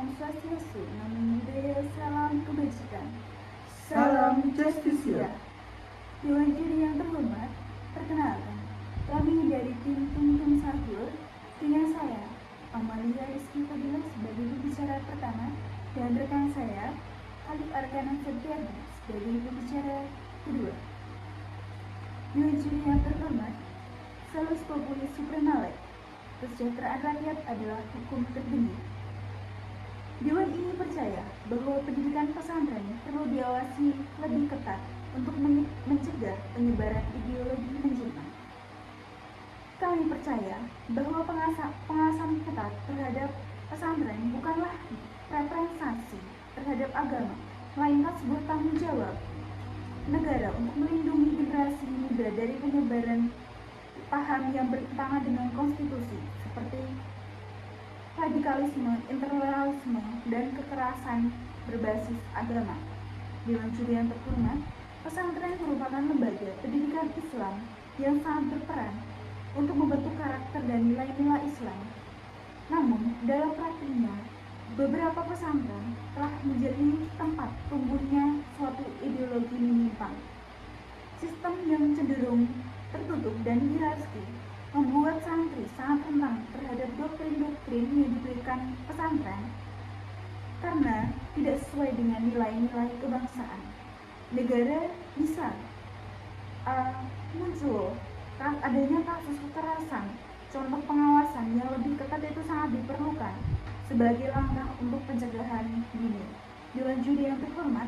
Om Swastiastu, Namo Buddhaya, salam kebajikan. Salam Justicia. Dewan juri yang terhormat, perkenalkan, kami dari tim Tum Sahur dengan saya, Amalia Rizky Fadila sebagai pembicara pertama dan rekan saya, Alif Arkana Septiadi sebagai pembicara kedua. Dewan juri yang terhormat, Salus Populi Suprema Lex, kesejahteraan rakyat adalah hukum tertinggi. Dewan ini percaya bahwa pendidikan pesantren perlu diawasi lebih ketat untuk mencegah penyebaran ideologi menyimpang. Kami percaya bahwa pengawasan ketat terhadap pesantren bukanlah representasi terhadap agama, melainkan sebuah tanggung jawab negara untuk melindungi generasi muda dari penyebaran paham yang bertentangan dengan konstitusi seperti radikalisme, intoleransi, dan kekerasan berbasis agama. Dewan juri yang terhormat, pesantren merupakan lembaga pendidikan Islam yang sangat berperan untuk membentuk karakter dan nilai-nilai Islam. Namun, dalam praktiknya, beberapa pesantren telah menjadi tempat tumbuhnya suatu ideologi menyimpang. Sistem yang cenderung tertutup dan hierarki membuat santri sangat rentan terhadap doktrin-doktrin yang diberikan pesantren karena tidak sesuai dengan nilai-nilai kebangsaan. Negara bisa muncul adanya kasus kekerasan. Contoh pengawasan yang lebih ketat itu sangat diperlukan sebagai langkah untuk pencegahan dini. Dewan juri yang terhormat,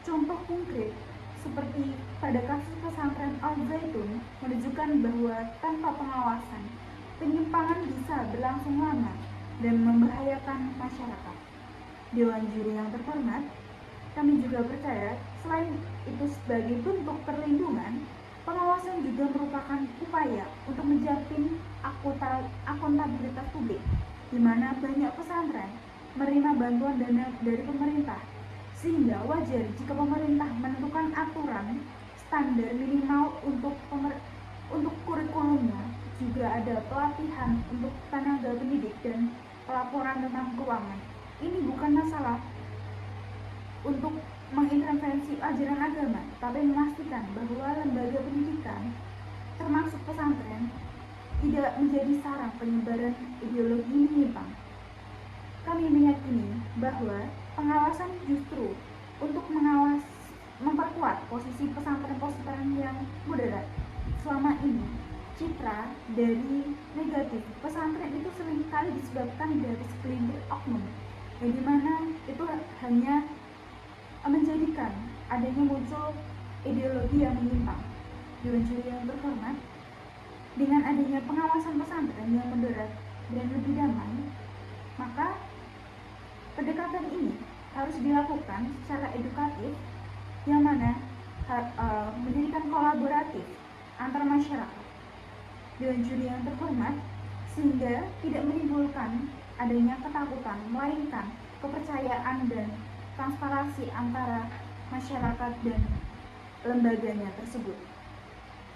contoh konkret seperti pada kasus pesantren Al-Zaitun menunjukkan bahwa tanpa pengawasan, penyimpangan bisa berlangsung lama dan membahayakan masyarakat. Dewan juri yang terhormat, kami juga percaya selain itu sebagai bentuk perlindungan, pengawasan juga merupakan upaya untuk menjamin akuntabilitas publik, di mana banyak pesantren menerima bantuan dana dari pemerintah, sehingga wajar jika pemerintah menentukan aturan standar minimal untuk kurikulumnya. Juga ada pelatihan untuk tenaga pendidik dan pelaporan tentang keuangan. Ini bukan masalah untuk mengintervensi ajaran agama, tapi memastikan bahwa lembaga pendidikan termasuk pesantren tidak menjadi sarang penyebaran ideologi menyimpang. Kami meyakini bahwa pengawasan justru untuk memperkuat posisi pesantren-pesantren yang moderat. Selama ini, citra dari negatif pesantren itu seringkali disebabkan dari segelintir oknum, yang dimana itu hanya menjadikan adanya muncul ideologi yang menyimpang. Dewan juri yang terhormat, dengan adanya pengawasan pesantren yang moderat dan lebih damai, maka pendekatan ini harus dilakukan secara edukatif, yang mana menjadikan kolaboratif antar masyarakat. Dewan juri yang terhormat, sehingga tidak menimbulkan adanya ketakutan, melainkan kepercayaan dan transparansi antara masyarakat dan lembaganya tersebut.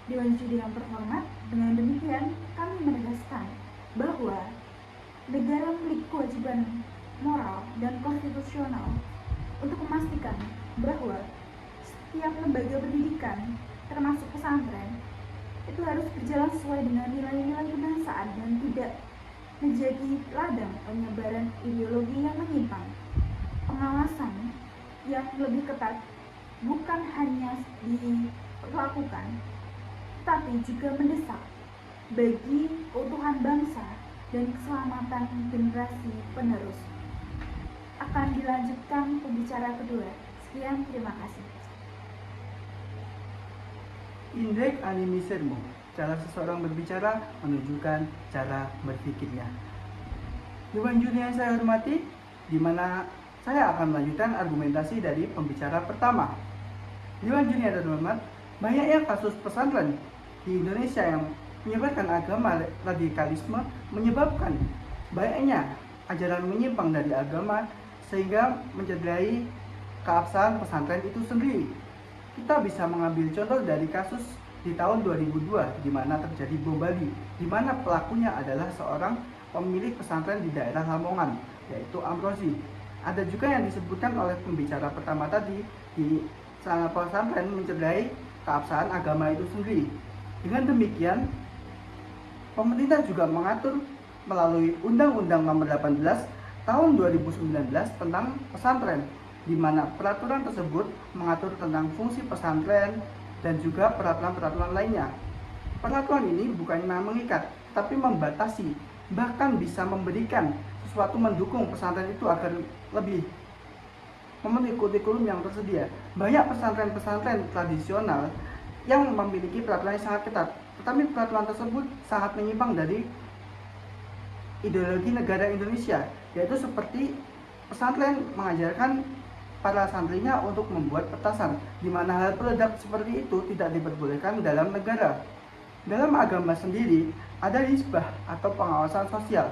Dewan juri yang terhormat, dengan demikian kami menegaskan bahwa negara memiliki kewajiban moral dan konstitusional untuk memastikan bahwa setiap lembaga pendidikan termasuk pesantren itu harus berjalan sesuai dengan nilai-nilai kebangsaan dan tidak menjadi ladang penyebaran ideologi yang menyimpang. Pengawasan yang lebih ketat bukan hanya dilakukan, tetapi juga mendesak bagi keutuhan bangsa dan keselamatan generasi penerus. Akan dilanjutkan pembicara kedua. Sekian, terima kasih. Indrek animi sermo, cara seseorang berbicara menunjukkan cara berpikirnya. Dewan juri yang saya hormati, di mana saya akan melanjutkan argumentasi dari pembicara pertama. Dewan juri yang terhormat, banyaknya kasus pesantren di Indonesia yang menyebarkan agama radikalisme menyebabkan banyaknya ajaran menyimpang dari agama sehingga mencederai keabsahan pesantren itu sendiri. Kita bisa mengambil contoh dari kasus di tahun 2002 di mana terjadi bom Bali, di mana pelakunya adalah seorang pemilik pesantren di daerah Lamongan, yaitu Amrozi. Ada juga yang disebutkan oleh pembicara pertama tadi, di sana pesantren mencederai keabsahan agama itu sendiri. Dengan demikian, pemerintah juga mengatur melalui Undang-Undang Nomor 18 Tahun 2019 tentang pesantren, di mana peraturan tersebut mengatur tentang fungsi pesantren dan juga peraturan-peraturan lainnya. Peraturan ini bukannya mengikat, tapi membatasi, bahkan bisa memberikan sesuatu mendukung pesantren itu agar lebih memenuhi kurikulum yang tersedia. Banyak pesantren-pesantren tradisional yang memiliki peraturan yang sangat ketat, tetapi peraturan tersebut sangat menyimpang dari ideologi negara Indonesia, yaitu seperti pesantren mengajarkan para santrinya untuk membuat petasan, di mana hal peledak seperti itu tidak diperbolehkan dalam negara. Dalam agama sendiri, ada hizbah atau pengawasan sosial.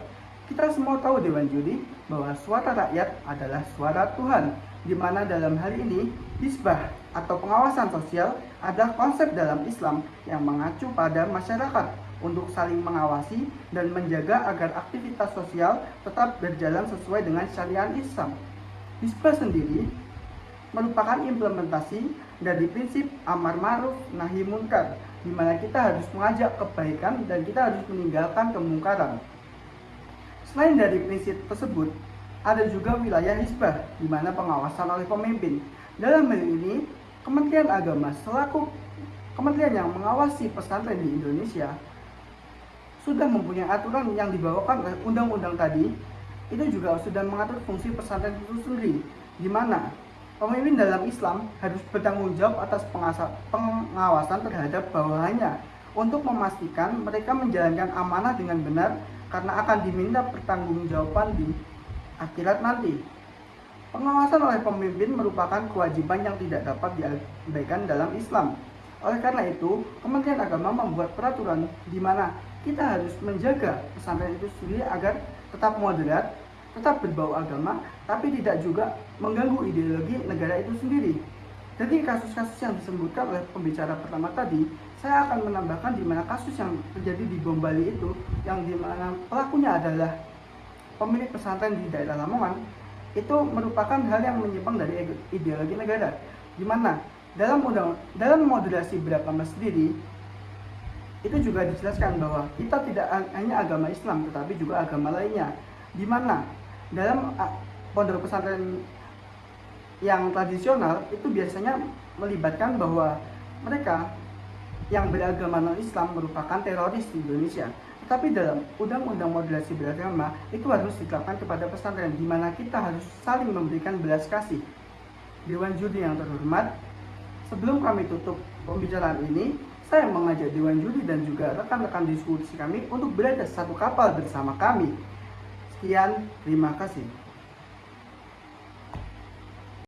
Kita semua tahu Dewan Juri bahwa suara rakyat adalah suara Tuhan, di mana dalam hal ini hizbah atau pengawasan sosial adalah konsep dalam Islam yang mengacu pada masyarakat untuk saling mengawasi dan menjaga agar aktivitas sosial tetap berjalan sesuai dengan syariat Islam. Hizbah sendiri merupakan implementasi dari prinsip amar ma'ruf nahi munkar, di mana kita harus mengajak kebaikan dan kita harus meninggalkan kemungkaran. Selain dari prinsip tersebut, ada juga wilayah hizbah, di mana pengawasan oleh pemimpin. Dalam hal ini, Kementerian Agama selaku kementerian yang mengawasi pesantren di Indonesia sudah mempunyai aturan yang dibawakan oleh undang-undang tadi. Itu juga sudah mengatur fungsi pesantren itu sendiri, di mana pemimpin dalam Islam harus bertanggung jawab atas pengawasan terhadap bawahannya untuk memastikan mereka menjalankan amanah dengan benar, karena akan diminta pertanggungjawaban di akhirat nanti. Pengawasan oleh pemimpin merupakan kewajiban yang tidak dapat diabaikan dalam Islam. Oleh karena itu, Kementerian Agama membuat peraturan di mana kita harus menjaga pesantren itu sendiri agar tetap moderat, tetap berbau agama, tapi tidak juga mengganggu ideologi negara itu sendiri. Jadi kasus-kasus yang disebutkan oleh pembicara pertama tadi, saya akan menambahkan di mana kasus yang terjadi di Bom Bali itu, yang di mana pelakunya adalah pemilik pesantren di daerah Lamongan, itu merupakan hal yang menyimpang dari ideologi negara, di mana dalam moderasi beragama sendiri itu juga dijelaskan bahwa kita tidak hanya agama Islam tetapi juga agama lainnya, di mana dalam pondok pesantren yang tradisional itu biasanya melibatkan bahwa mereka yang beragama non-Islam merupakan teroris di Indonesia. Tetapi dalam undang-undang moderasi beragama itu harus diterapkan kepada pesantren, di mana kita harus saling memberikan belas kasih. Dewan Juri yang terhormat, sebelum kami tutup pembicaraan ini, saya mengajak Dewan Juri dan juga rekan-rekan diskusi kami untuk berada satu kapal bersama kami. Sekian, terima kasih.